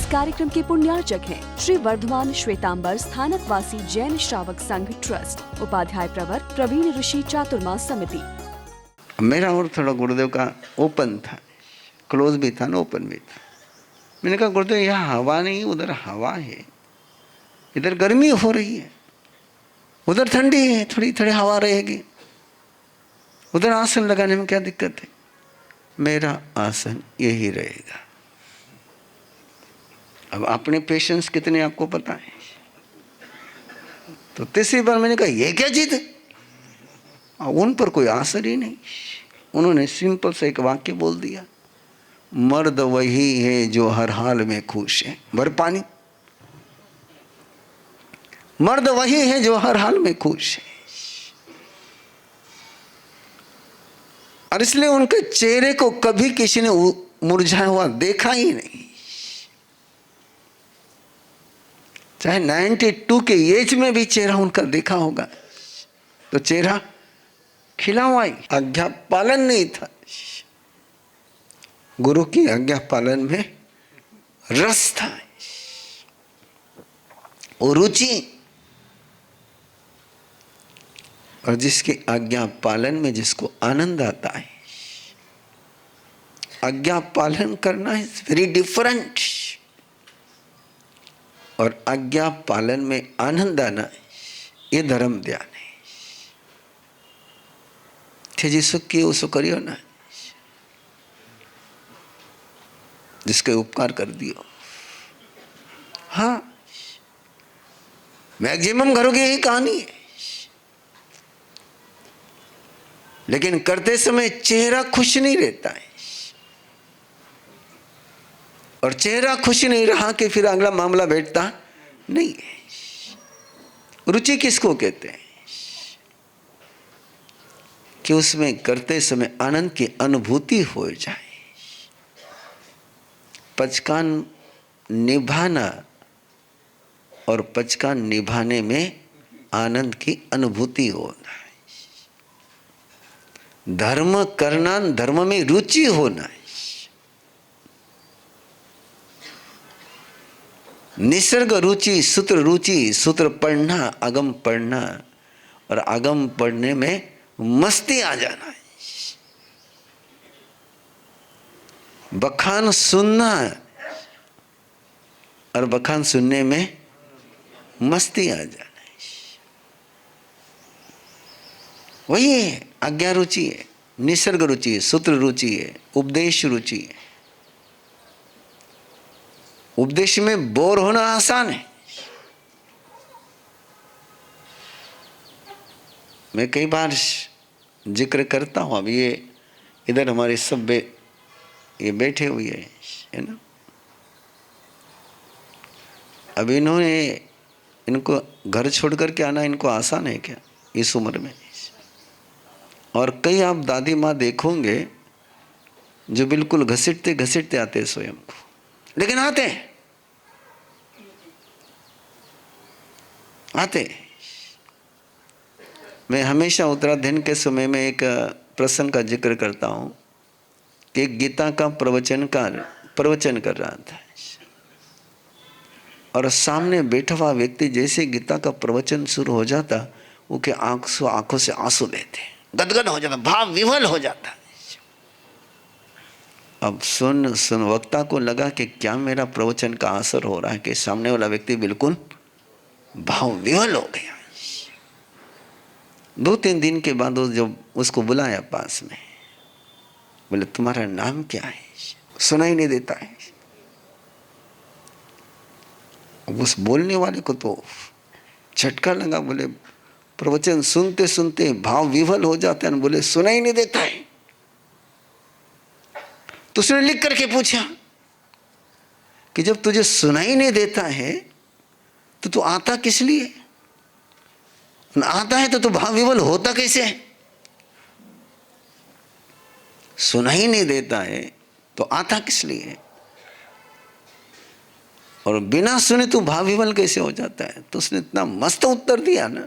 कार्यक्रम के पुण्यार्चक हैं श्री वर्धमान श्वेतांबर स्थानक वासी जैन श्रावक संघ ट्रस्ट, उपाध्याय प्रवर प्रवीण ऋषि चातुर्मास समिति। मेरा और थोड़ा गुरुदेव का ओपन था, क्लोज भी था ना ओपन भी था। मैंने कहा गुरुदेव यहाँ हवा नहीं, उधर हवा है, इधर गर्मी हो रही है, उधर ठंडी है, थोड़ी थोड़ी हवा रहेगी, उधर आसन लगाने में क्या दिक्कत है? मेरा आसन यही रहेगा। अब अपने पेशेंस कितने आपको पता है। तो तीसरी बार मैंने कहा ये क्या जिद, उन पर कोई असर ही नहीं। उन्होंने सिंपल से एक वाक्य बोल दिया, मर्द वही है जो हर हाल में खुश है। भर पानी, मर्द वही है जो हर हाल में खुश है। और इसलिए उनके चेहरे को कभी किसी ने मुरझाया हुआ देखा ही नहीं। चाहे 92 के एज में भी चेहरा उनका देखा होगा तो चेहरा खिला हुआ ही। आज्ञा पालन नहीं था। गुरु की आज्ञा पालन में रस था और रुचि, और जिसकी आज्ञा पालन में जिसको आनंद आता है, आज्ञा पालन करना इज वेरी डिफरेंट। और आज्ञा पालन में आनंद आना ये धर्म ध्यान है। थे जी सुख किए उसको करियो ना, जिसके उपकार कर दियो। हाँ, मैक्सिमम घरों की यही कहानी है। लेकिन करते समय चेहरा खुश नहीं रहता है, और चेहरा खुश नहीं रहा कि फिर अगला मामला बैठता नहीं है। रुचि किसको कहते हैं? कि उसमें करते समय आनंद की अनुभूति हो जाए। पचकान निभाना और पचकान निभाने में आनंद की अनुभूति होना है। धर्म करना, धर्म में रुचि होना है। निसर्ग रुचि, सूत्र रुचि, सूत्र पढ़ना, आगम पढ़ना, और आगम पढ़ने में मस्ती आ जाना है। बखान सुनना और बखान सुनने में मस्ती आ जाना है। वही है आज्ञा रुचि है, निसर्ग रुचि है, सूत्र रुचि है, उपदेश रुचि है। उपदेश में बोर होना आसान है। मैं कई बार जिक्र करता हूं। अब ये इधर हमारे सब ये बैठे हुए है ना। अब इन्होंने इनको घर छोड़ करके आना इनको आसान है क्या इस उम्र में? और कई आप दादी माँ देखोगे जो बिल्कुल घसीटते घसीटते आते स्वयं को, लेकिन आते मैं हमेशा उत्तरायण के समय में एक प्रसंग का जिक्र करता हूँ कि गीता का प्रवचन कर रहा था, और सामने बैठा हुआ व्यक्ति जैसे गीता का प्रवचन शुरू हो जाता, वो के आंखों से आंसू बहते, गदगद हो जाता, भाव विवल हो जाता। अब सुन वक्ता को लगा कि क्या मेरा प्रवचन का असर हो रहा है कि सामने वाला व्यक्ति बिल्कुल भाव विवल हो गया। 2-3 दिन के बाद जब उसको बुलाया पास में, बोले तुम्हारा नाम क्या है? सुना ही नहीं देता है। उस बोलने वाले को तो झटका लगा। बोले प्रवचन सुनते सुनते भाव विवल हो जाता है। बोले सुना ही नहीं देता है। तो उसने लिख करके पूछा कि जब तुझे सुना ही नहीं देता है तो तू आता किस लिए? आता है तो तू भाव विवल होता कैसे? सुना ही नहीं देता है तो आता किस लिए? और बिना सुने तू भाव विवल कैसे हो जाता है? तो उसने इतना मस्त उत्तर दिया ना।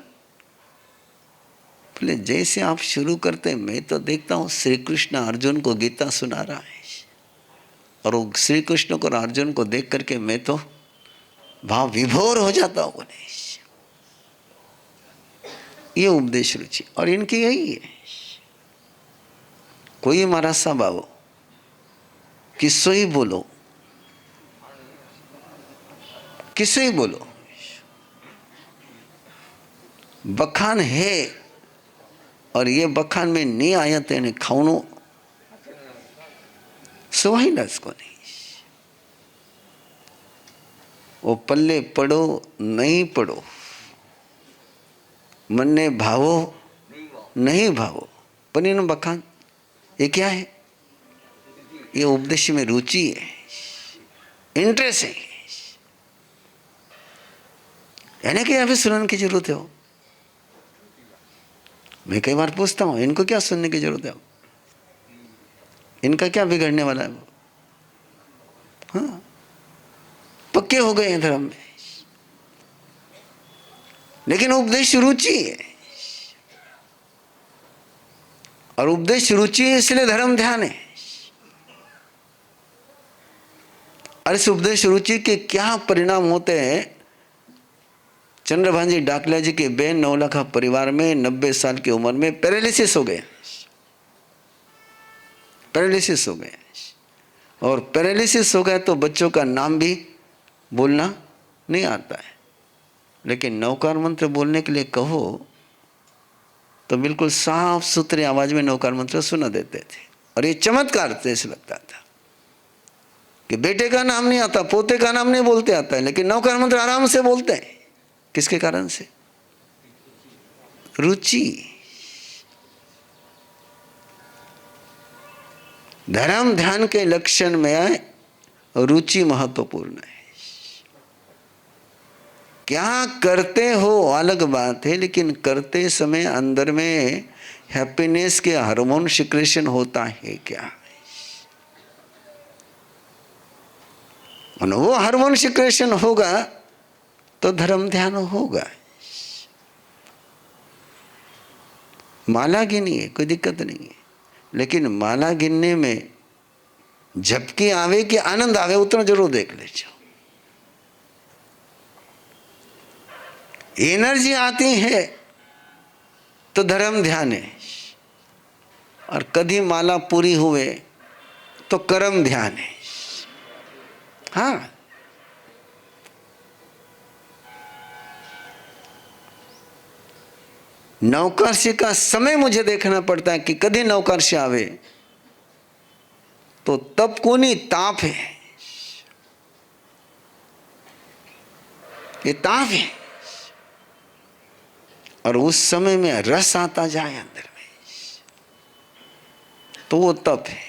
बोले जैसे आप शुरू करते मैं तो देखता हूं श्री कृष्ण अर्जुन को गीता सुना रहा है, और वो श्री कृष्ण को और अर्जुन को देख करके मैं तो भाव विभोर हो जाता हूँ। ये उपदेश रुचि और इनकी यही है। कोई महाराज साहब आओ, किससे ही बोलो, किससे ही बोलो, बखान है और ये बखान में नहीं आया तो इन्हें खाऊनो सवाही ना इसको नहीं। वो पल्ले पड़ो नहीं पड़ो, मन ने भावो नहीं भावो, पर इन बखान ये क्या है? ये उपदेश में रुचि है, इंटरेस्ट है। यानी कि अभी सुनने की जरूरत है। मैं कई बार पूछता हूँ, इनको क्या सुनने की जरूरत है? इनका क्या बिगड़ने वाला है? वो हाँ, पक्के हो गए हैं धर्म में, लेकिन उपदेश रुचि है। और उपदेश रुचि है इसलिए धर्म ध्यान है। और इस उपदेश रुचि के क्या परिणाम होते हैं? चंद्रभान जी डाकलिया जी के बेन नौलखा परिवार में 90 साल की उम्र में पैरालिसिस हो गए, पैरालिसिस हो गए। और पैरालिसिस हो गया तो बच्चों का नाम भी बोलना नहीं आता है, लेकिन नौकार मंत्र बोलने के लिए कहो तो बिल्कुल साफ सुथरी आवाज में नौकार मंत्र सुना देते थे। और ये चमत्कार जैसे लगता था कि बेटे का नाम नहीं आता, पोते का नाम नहीं बोलते आता है, लेकिन नौकार मंत्र आराम से बोलते हैं। किसके कारण से? रुचि। धर्म ध्यान के लक्षण में रुचि महत्वपूर्ण है। क्या करते हो अलग बात है, लेकिन करते समय अंदर में हैप्पीनेस के हार्मोन सिक्रेशन होता है क्या? और वो हार्मोन सिक्रेशन होगा तो धर्म ध्यान होगा। माला गिनी है, कोई दिक्कत नहीं है, लेकिन माला गिनने में झपकी आवे कि आनंद आवे उतना जरूर देख लीजिए। एनर्जी आती है तो धर्म ध्यान है, और कभी माला पूरी हुए तो कर्म ध्यान है। हाँ, नौकरशी का समय मुझे देखना पड़ता है कि कभी नौकरशी आवे तो तप कोनी ताप है, ये ताप है। और उस समय में रस आता जाए अंदर में तो वो तप है।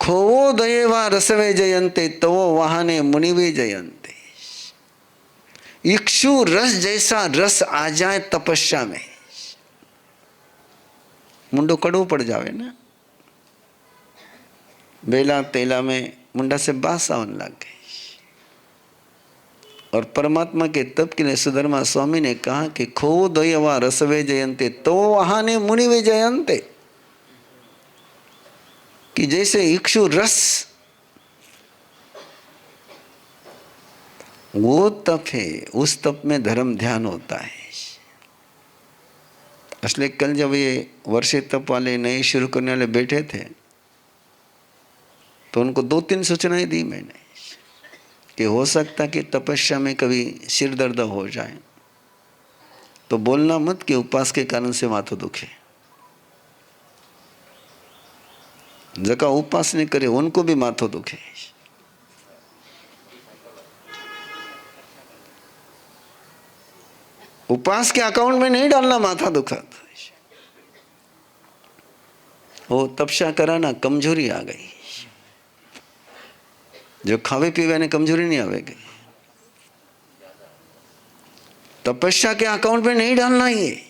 खोवो दयेवा रसवे जयंते तो वहाने मुनिवे जयंते। इक्षु रस जैसा रस आ जाए तपस्या में, मुंडो कड़ू पड़ जावे ना, बेला तेला में मुंडा से बास आवन लग गए। और परमात्मा के तप के लिए सुधर्मा स्वामी ने कहा कि खो दयवा रसवे जयंते तो वहाने मुनिवे जयंते, कि जैसे इक्षु रस वो तप है, उस तप में धर्म ध्यान होता है। इसलिए कल जब ये वर्षे तप वाले नए शुरू करने वाले बैठे थे तो उनको 2-3 सूचनाएं दी मैंने कि हो सकता कि तपस्या में कभी सिर दर्द हो जाए तो बोलना मत कि उपवास के कारण से माथो दुखे। जका उपवास नहीं करे उनको भी माथो दुखे। उपवास के अकाउंट में नहीं डालना माथा दुखा। वो तपस्या कराना कमजोरी आ गई, जो खावे पीवे ने कमजोरी नहीं आवेगी। तपस्या के अकाउंट में नहीं डालना ये।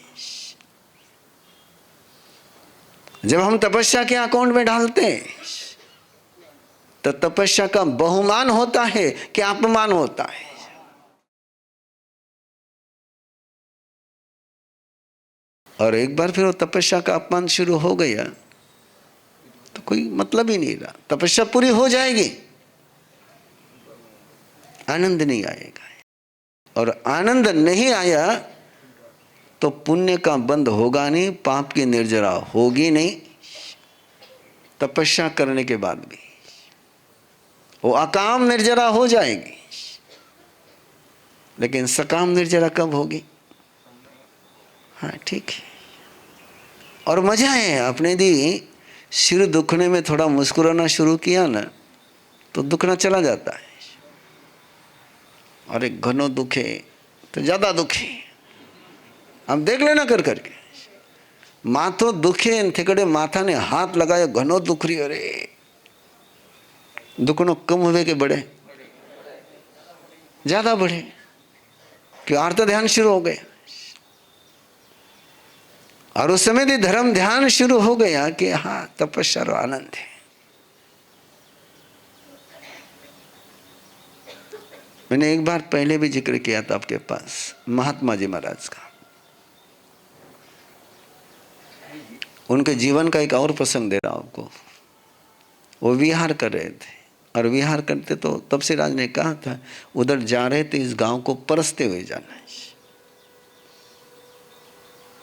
जब हम तपस्या के अकाउंट में डालते हैं तो तपस्या का बहुमान होता है कि अपमान होता है। और एक बार फिर वो तपस्या का अपमान शुरू हो गया तो कोई मतलब ही नहीं रहा। तपस्या पूरी हो जाएगी, आनंद नहीं आएगा, और आनंद नहीं आया तो पुण्य का बंध होगा नहीं, पाप की निर्जरा होगी नहीं। तपस्या करने के बाद भी वो अकाम निर्जरा हो जाएगी, लेकिन सकाम निर्जरा कब होगी? हाँ ठीक है। और मजा है, अपने दी सिर दुखने में थोड़ा मुस्कुराना शुरू किया ना तो दुखना चला जाता है। और एक घनो दुखे तो ज्यादा दुखे, आप देख लेना कर करके। माथो दुखे थेकड़े माथा ने हाथ लगाया, घनो दुख रही, अरे दुखनो कम हुए के बड़े ज्यादा बढ़े, कि आर्त ध्यान शुरू हो गया। और उस समय भी धर्म ध्यान शुरू हो गया कि हाँ तपस्या और आनंद है। मैंने एक बार पहले भी जिक्र किया था आपके पास, महात्मा जी महाराज का। उनके जीवन का एक और प्रसंग दे रहा हूं आपको। वो विहार कर रहे थे, और विहार करते तो तपसीराज ने कहा था उधर जा रहे थे, इस गांव को परसते हुए जाना है।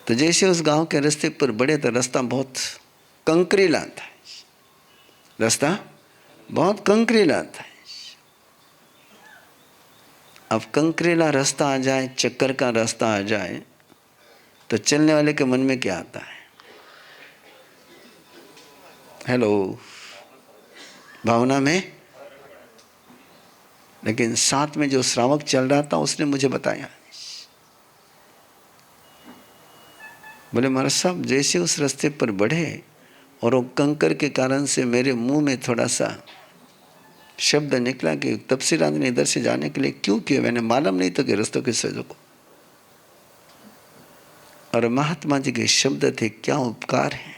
तो जैसे उस गांव के रास्ते पर बढ़े तो रास्ता बहुत कंकरीला था, रास्ता बहुत कंकरीला था। अब कंकरीला रास्ता आ जाए, चक्कर का रास्ता आ जाए, तो चलने वाले के मन में क्या आता है? हेलो, भावना में। लेकिन साथ में जो श्रावक चल रहा था उसने मुझे बताया, बोले महाराज साहब जैसे उस रास्ते पर बढ़े और वो कंकर के कारण से मेरे मुंह में थोड़ा सा शब्द निकला कि तपसीराज ने इधर से जाने के लिए क्यों किया, मैंने मालूम नहीं था कि रास्तों के सजो को। और महात्मा जी के शब्द थे, क्या उपकार है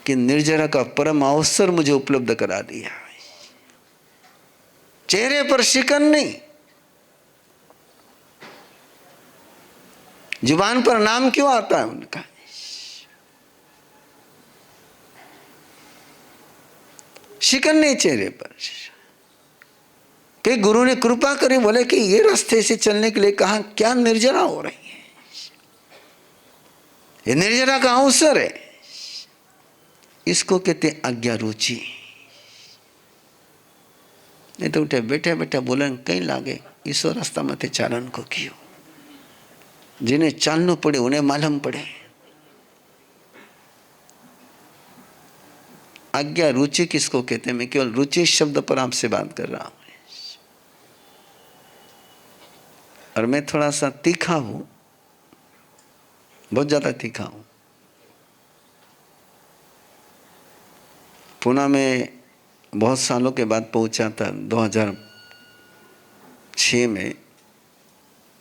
कि निर्जरा का परम अवसर मुझे उपलब्ध करा दिया। चेहरे पर शिकन नहीं, जुबान पर नाम क्यों आता है उनका? शिकन नहीं चेहरे पर। कि गुरु ने कृपा करी, बोले कि ये रास्ते से चलने के लिए कहा, क्या निर्जरा हो रही है, ये निर्जरा का अवसर है। इसको कहते आज्ञा रुचि। नहीं तो उठे बैठे बैठे बोलन कहीं लागे, ईसो रास्ता में चालन को कियो। जिन्हें चालना पड़े उन्हें मालूम पड़े। आज्ञा रुचि किसको कहते हैं? मैं केवल रुचि शब्द पर आपसे बात कर रहा हूं, और मैं थोड़ा सा तीखा हूं, बहुत ज्यादा तीखा हूं। पुणे में बहुत सालों के बाद पहुंचा था 2006 में।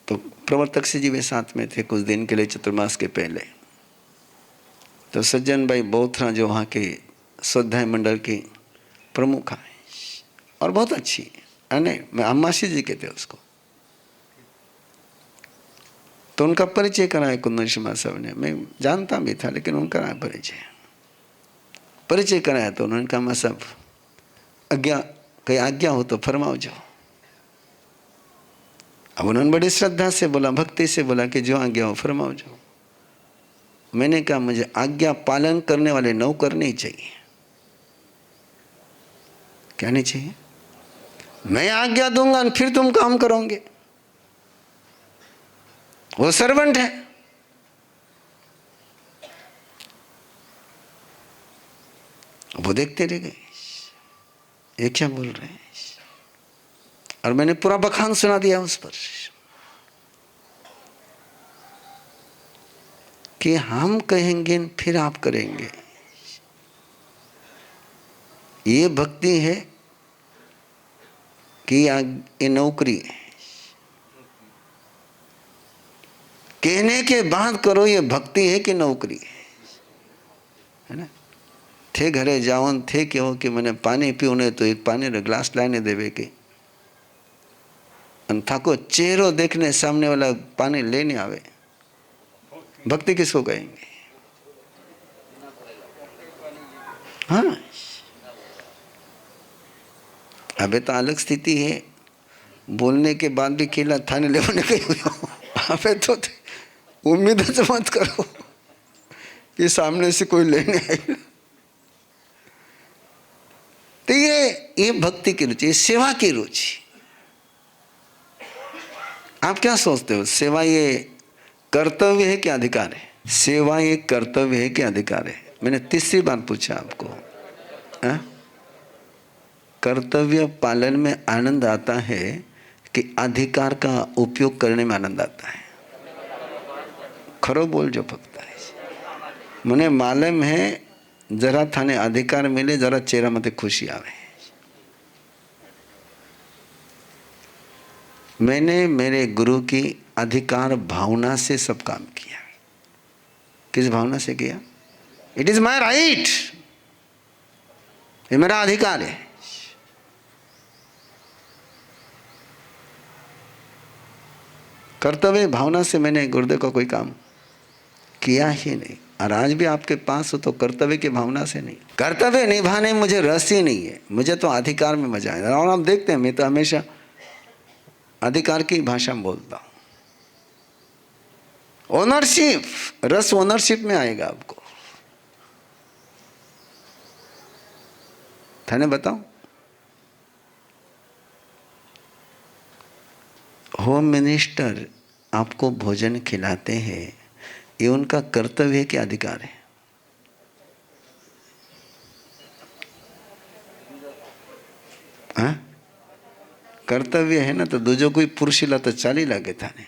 तो प्रवर्तक से जी वे साथ में थे कुछ दिन के लिए, चतुर्मास के पहले। तो सज्जन भाई बोथरा जो वहाँ के स्वाध्याय मंडल की प्रमुख है और बहुत अच्छी है, नहीं मैं अम्माशी जी कहते उसको। तो उनका परिचय कराया कुंदन शर्मा साहब ने, मैं जानता भी था लेकिन उनका परिचय कराया। तो उन्होंने कहा मैं सब कहीं आज्ञा हो तो फरमाओ जाओ। अब उन्होंने बड़ी श्रद्धा से बोला, भक्ति से बोला कि जो आज्ञा हो फरमाओ जाओ। मैंने कहा मुझे आज्ञा पालन करने वाले नौकर नहीं चाहिए। क्या नहीं चाहिए? मैं आज्ञा दूंगा और फिर तुम काम करोगे, वो सर्वेंट है। वो देखते रह गए ये क्या बोल रहे हैं, और मैंने पूरा बखान सुना दिया उस पर कि हम कहेंगे फिर आप करेंगे। ये भक्ति है कि ये नौकरी है? कहने के बाद करो, ये भक्ति है कि नौकरी है ना? थे घरे जावन थे कहो कि मैंने पानी पीने तो एक पानी रो ग्लास लाने देवे के थाको चेहरो देखने सामने वाला पानी लेने आवे, भक्ति किसको कहेंगे? हाँ, अबे तो अलग स्थिति है, बोलने के बाद भी केला थाने ले गई। अबे तो उम्मीद से मत करो कि सामने से कोई लेने आएगा। तो ये भक्ति की रुचि, सेवा की रुचि। आप क्या सोचते हो, सेवा ये कर्तव्य है कि अधिकार है? सेवा ये कर्तव्य है कि अधिकार है? मैंने तीसरी बार पूछा आपको। कर्तव्य पालन में आनंद आता है कि अधिकार का उपयोग करने में आनंद आता है? खरो बोल जो भक्त है, મને मालूम है जरा थाने अधिकार मिले, जरा चेहरा मते खुशी आवे। मैंने मेरे गुरु की अधिकार भावना से सब काम किया। किस भावना से किया? इट इज माई राइट, ये मेरा अधिकार है। कर्तव्य भावना से मैंने गुरुदेव का कोई काम किया ही नहीं। और आज भी आपके पास हो तो कर्तव्य की भावना से नहीं। कर्तव्य निभाने में मुझे रस ही नहीं है, मुझे तो अधिकार में मजा है। और आप देखते हैं, मैं तो हमेशा अधिकार की भाषा में बोलता हूं। ओनरशिप, रस ओनरशिप में आएगा आपको। थाने बताओ, होम मिनिस्टर आपको भोजन खिलाते हैं, ये उनका कर्तव्य है कि अधिकार है? हाँ, कर्तव्य है ना। तो दूजो कोई पुरुषिला तो चाली लागे थाने।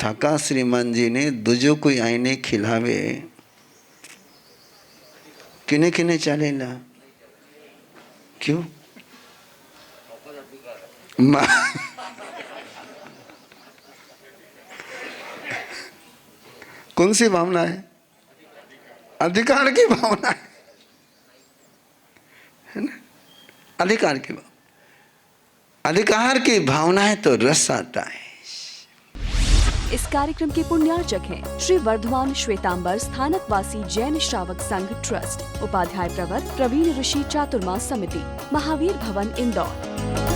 थाका श्रीमान जी ने दूजो कोई आईने खिलावे, किने किने चालेला? क्यों? कौन सी भावना है? अधिकार की भावना है ना? अधिकार की भावना, अधिकार की भावना है तो रस आता है। इस कार्यक्रम के पुण्यार्चक हैं श्री वर्धमान श्वेतांबर स्थानकवासी जैन श्रावक संघ ट्रस्ट, उपाध्याय प्रवर प्रवीण ऋषि चातुर्मा समिति, महावीर भवन, इंदौर।